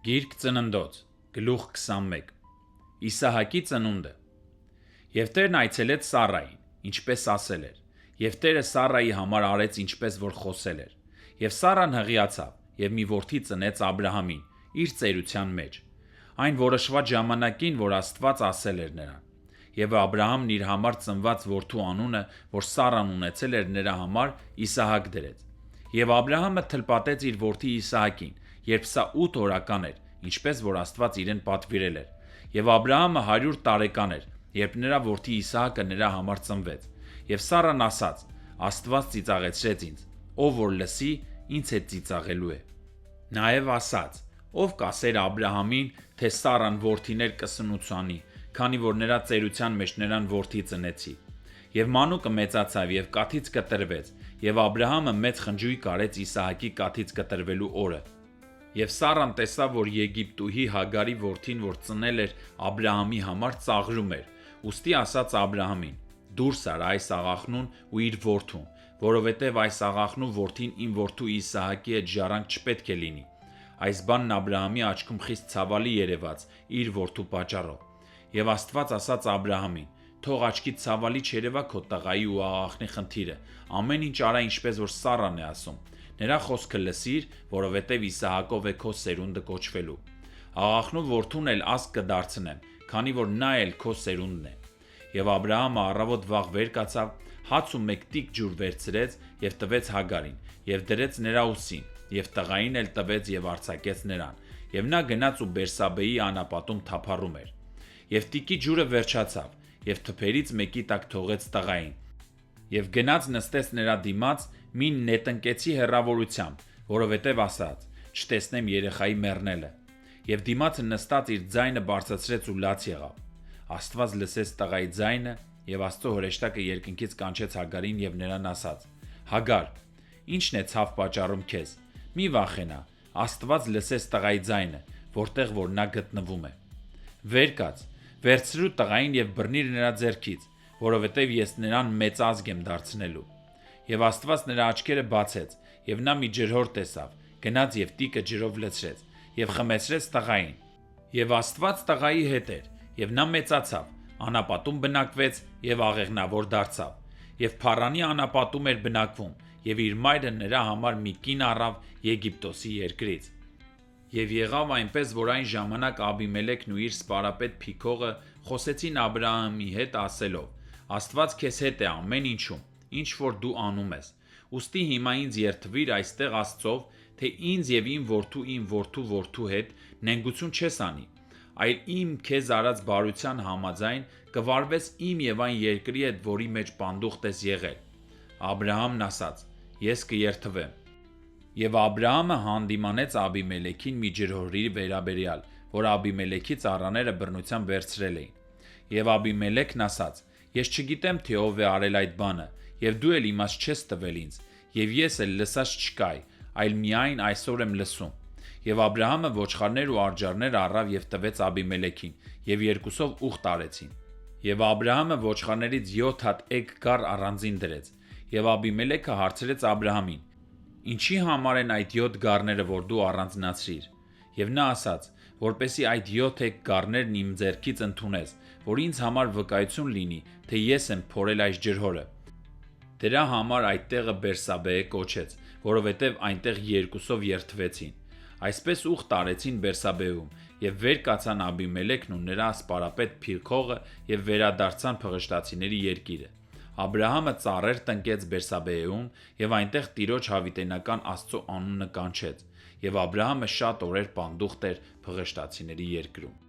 Գիրք ծննդոց, գլուխ 21 Իսահակի ծնունդը Եվ Տերն այցելեց Սառային, ինչպես ասել էր, և Տերը Սառայի համար արեց ինչպես որ խոսել էր, և Սառան հղիացավ, և մի որդի ծնեց Աբրահամին, իր ծերության մեջ, այն որոշված ժամանակին, որ Աստված ասել էր նրան, և Աբրահամն իր համար ծնված որդու անունը, որ Սառան ունեցել էր նրա համար, Իսահակ դրեց, և Աբրահամը թլպատեց իր որդի Իսահակին, երբ սա 8 օրական էր, ինչպես որ Աստված իրեն պատվիրել էր, և Աբրահամը 100 տարեկան էր, երբ նրա որդի Իսահակը նրա համար ծնվեց, և Սառան ասաց. Աստված ծիծաղեցրեց ինձ, ով որ լսի, ինձ հետ ծիծաղելու է, նաև ասաց. ով կասեր Աբրահամին, թե Սառան որդիներ կսնուցանի, քանի որ նրա ծերության մեջ նրան որդի ծնեցի, և մանուկը մեծացավ և կաթից կտրվեց, և Աբրահամը մեծ խնջույք արեց Իսահակի կաթից կտրվելու օրը, և Սառան տեսավ, որ Եգիպտուհի Հագարի որդին, որ ծնել էր Աբրահամի համար, ծաղրում էր, ուստի ասաց Աբրահամին. դուրս արա այս աղախնուն ու իր որդուն, որովհետև այս աղախնու որդին իմ որդու Իսահակի հետ ժառանգ չպետք է լինի, այս բանն Աբրահամի աչքում խիստ ցավալի երևաց իր որդու պատճառով, և Աստված ասաց Աբրահամին. թող աչքիդ ցավալի չերևա քո տղայի ու աղախնի խնդիրը, ամեն ինչ արա ինչպես որ Սառան է ասում, նրա խոսքը լսիր, որովհետև Իսահակով է քո սերունդը կոչվելու, աղախնու որդուն էլ ազգ կդարձնեմ, քանի որ նա էլ քո սերունդն է, և Աբրահամը առավոտ վաղ վեր կացավ, հաց ու մեկ տիկ ջուր վերցրեց և տվեց Հագարին, և դրեց նրա ուսին, և տղային էլ տվեց և արձակեց նրան, և նա գնաց ու Բերսաբեի անապատում թափառում էր, և տիկի ջուրը վերջացավ, և թփերից մեկի տակ թողեց տղային, և գնաց նստեց նրա դիմաց մի նետնկեցի հեռավորությամբ, որովհետև ասաց. չտեսնեմ երեխայի մեռնելը, և դիմացը նստած իր ձայնը բարձրացրեց ու լաց եղավ, Աստված լսեց տղայի ձայնը, և Աստծո հրեշտակը երկնքից կանչեց Հագարին և նրան ասաց. Հագար, ի՞նչն է ցավ պատճառում քեզ, մի վախենա, Աստված լսեց տղայի ձայնը, որտեղ որ նա գտնվում է, վեր կաց, վերցրու տղային և բռնիր նրա ձեռքից, որովհետև ես նրան մեծ ազգ եմ դարձնելու, և Աստված նրա աչքերը բացեց, և նա մի ջրհոր տեսավ, գնաց և տիկը ջրով լցրեց, և խմեցրեց տղային, և Աստված տղայի հետ էր, և նա մեծացավ, անապատում բնակվեց և աղեղնավոր դարձավ, և Փարանի անապատում էր բնակվում, և իր մայրը նրա համար մի կին առավ Եգիպտոսի երկրից, և եղավ այնպես, որ այն ժամանակ Աբիմելեքն ու իր սպարապետ Փիքողը խոսեցին Աբրահամի հետ, ասելով. Աստված քեզ հետ է ամեն ինչում, ինչ որ դու անում ես, ուստի հիմա ինձ երդվիր այստեղ Աստծով, թե ինձ և իմ որդու որդու հետ նենգություն չես անի, այլ իմ քեզ արած բարության համաձայն կվարվես իմ և այն երկրի հետ, որի մեջ պանդուխտ ես եղել, Աբրահամն ասաց. ես կերդվեմ, և Աբրահամը հանդիմանեց Աբիմելեքին մի ջրհորի վերաբերյալ, որ Աբիմելեքի ծառաները բռնությամբ վերցրել էին, և Աբիմելեքն ասաց. ես չգիտեմ, թե ով է արել այդ բանը, և դու էլ իմաստ չես տվել ինձ, և ես էլ լսած չկայի, այլ միայն այսօր եմ լսում, և Աբրահամը ոչխարներ ու արջառներ առավ և տվեց Աբիմելեքին, և երկուսով ուխտ արեցին, և Աբրահամը ոչխարներից 7 հատ էգ գառ առանձին դրեց, և Աբիմելեքը հարցրեց Աբրահամին. ինչի համար են այդ 7 գառները, որ դու առանձնացրիր, և նա ասաց. որպեսզի այդ 7 էգ գառներն իմ ձեռքից ընդունես, որ ինձ համար վկայություն լինի, թե ես եմ փորել այս ջրհորը, դրա համար այդ տեղը Բերսաբե կոչեց, որովհետև այնտեղ երկուսով երդվեցին, այսպես ուխտ արեցին Բերսաբեում, և վեր կացան Աբիմելեքն ու նրա սպարապետ Փիքողը և վերադարձան Փղշտացիների երկիրը, Աբրահամը ծառեր տնկեց Բերսաբեում և այնտեղ Տիրոջ հավիտենական Աստծո անունը կանչեց, և Աբրահամը շատ օրեր պանդուխտ էր Փղշտացիների երկրում։